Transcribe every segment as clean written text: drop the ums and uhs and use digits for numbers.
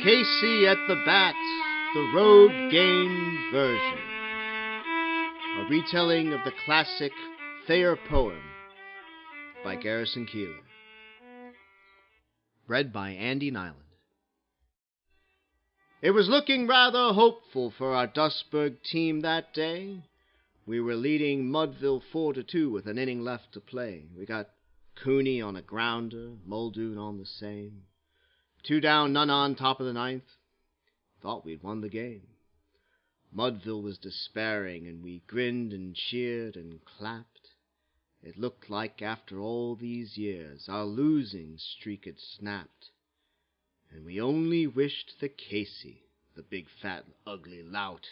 Casey at the Bat, the Road Game version. A retelling of the classic Thayer poem by Garrison Keillor. Read by Andy Nyland. It was looking rather hopeful for our Dustburg team that day. We were leading Mudville 4-2 with an inning left to play. We got Cooney on a grounder, Muldoon on the same. 2 down, none on, top of the ninth. Thought we'd won the game. Mudville was despairing, and we grinned and cheered and clapped. It looked like after all these years our losing streak had snapped. And we only wished that Casey, the big fat ugly lout,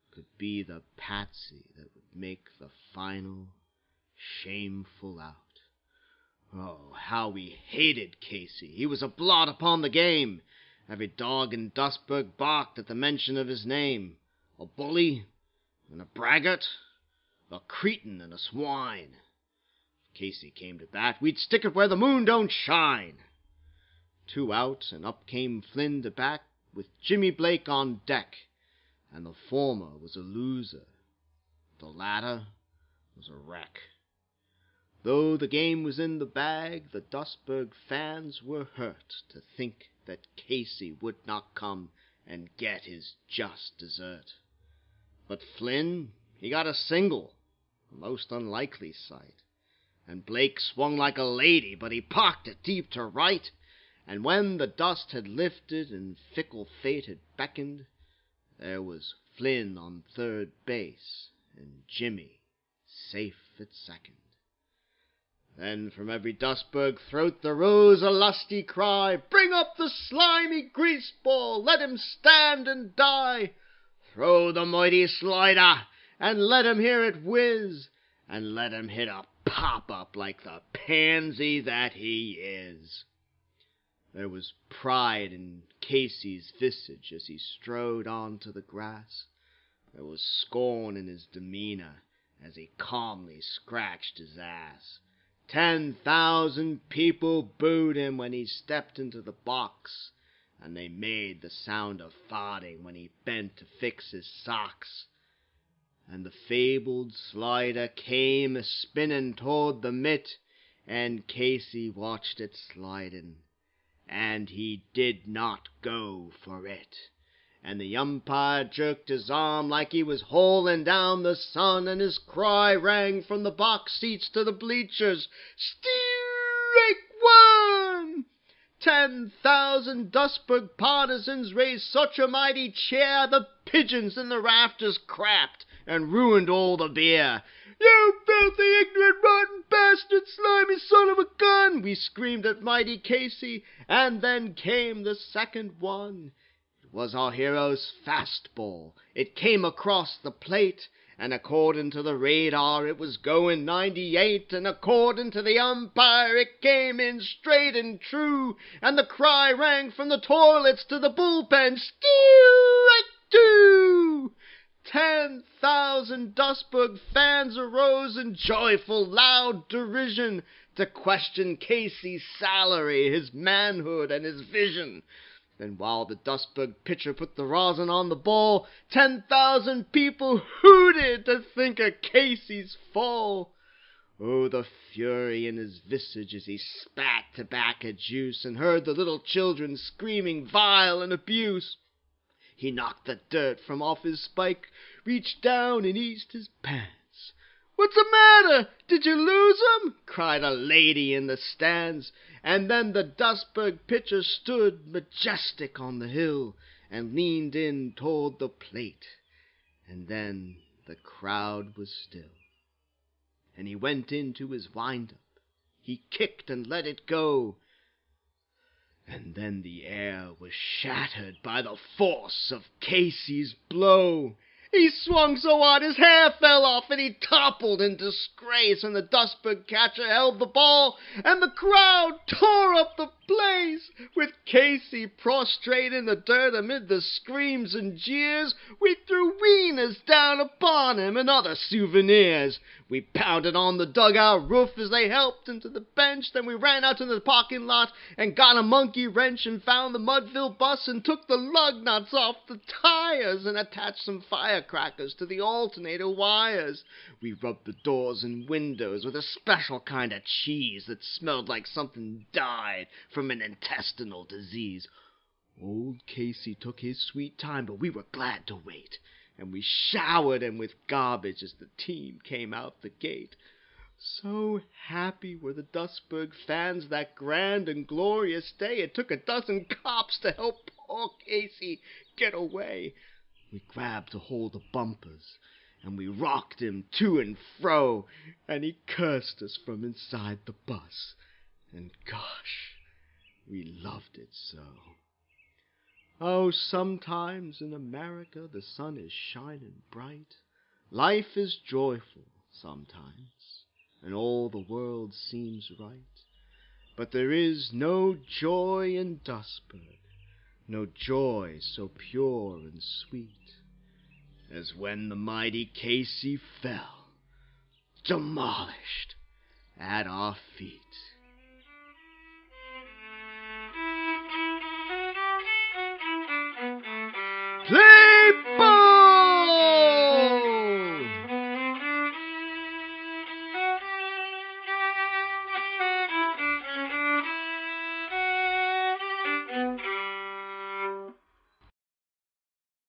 could be the patsy that would make the final shameful out. Oh, how we hated Casey. He was a blot upon the game. Every dog in Dustburg barked at the mention of his name. A bully and a braggart, a cretin and a swine. If Casey came to bat, we'd stick it where the moon don't shine. 2 out, and up came Flynn to bat with Jimmy Blake on deck, and the former was a loser. The latter was a wreck. Though the game was in the bag, the Dustburg fans were hurt to think that Casey would not come and get his just desert. But Flynn, he got a single, a most unlikely sight, and Blake swung like a lady, but he parked it deep to right, and when the dust had lifted and fickle fate had beckoned, there was Flynn on third base and Jimmy safe at second. Then from every Dustburg throat there rose a lusty cry, "Bring up the slimy grease ball, let him stand and die! Throw the mighty slider, and let him hear it whiz, and let him hit a pop-up like the pansy that he is!" There was pride in Casey's visage as he strode onto the grass. There was scorn in his demeanor as he calmly scratched his ass. 10,000 people booed him when he stepped into the box, and they made the sound of farting when he bent to fix his socks. And the fabled slider came a-spinnin' toward the mitt, and Casey watched it slidin', and he did not go for it. And the umpire jerked his arm like he was haulin' down the sun, and his cry rang from the box seats to the bleachers, "Strike one!" 10,000 Dustburg partisans raised such a mighty cheer, the pigeons in the rafters crapped and ruined all the beer. "You filthy, ignorant, rotten bastard, slimy son of a gun!" we screamed at mighty Casey, and then came the second one. It was our hero's fastball. It came across the plate, and according to the radar it was going 98, and according to the umpire it came in straight and true, and the cry rang from the toilets to the bullpen, "Strike two!" 10,000 Dustburg fans arose in joyful, loud derision to question Casey's salary, his manhood, and his vision. Then while the Dustburg pitcher put the rosin on the ball, 10,000 people hooted to think of Casey's fall. Oh, the fury in his visage as he spat tobacco juice and heard the little children screaming vile and abuse. He knocked the dirt from off his spike, reached down and eased his pants. "What's the matter? Did you lose 'em?" cried a lady in the stands. And then the Dustburg pitcher stood majestic on the hill and leaned in toward the plate. And then the crowd was still. And he went into his wind-up. He kicked and let it go. And then the air was shattered by the force of Casey's blow. He swung so hard his hair fell off, and he toppled in disgrace, and the Dustburg catcher held the ball, and the crowd tore up the place. With Casey prostrate in the dirt amid the screams and jeers, we threw wieners down upon him and other souvenirs. We pounded on the dugout roof as they helped into the bench. Then we ran out to the parking lot and got a monkey wrench and found the Mudville bus and took the lug nuts off the tires and attached some firecrackers to the alternator wires. We rubbed the doors and windows with a special kind of cheese that smelled like something died from an intestinal disease. Old Casey took his sweet time, but we were glad to wait, and we showered him with garbage as the team came out the gate. So happy were the Dustburg fans that grand and glorious day. It took a dozen cops to help poor Casey get away. We grabbed a hold of bumpers, and we rocked him to and fro, and he cursed us from inside the bus. And gosh, we loved it so. Oh, sometimes in America the sun is shining bright. Life is joyful sometimes, and all the world seems right. But there is no joy in Dustburg, no joy so pure and sweet, as when the mighty Casey fell, demolished at our feet.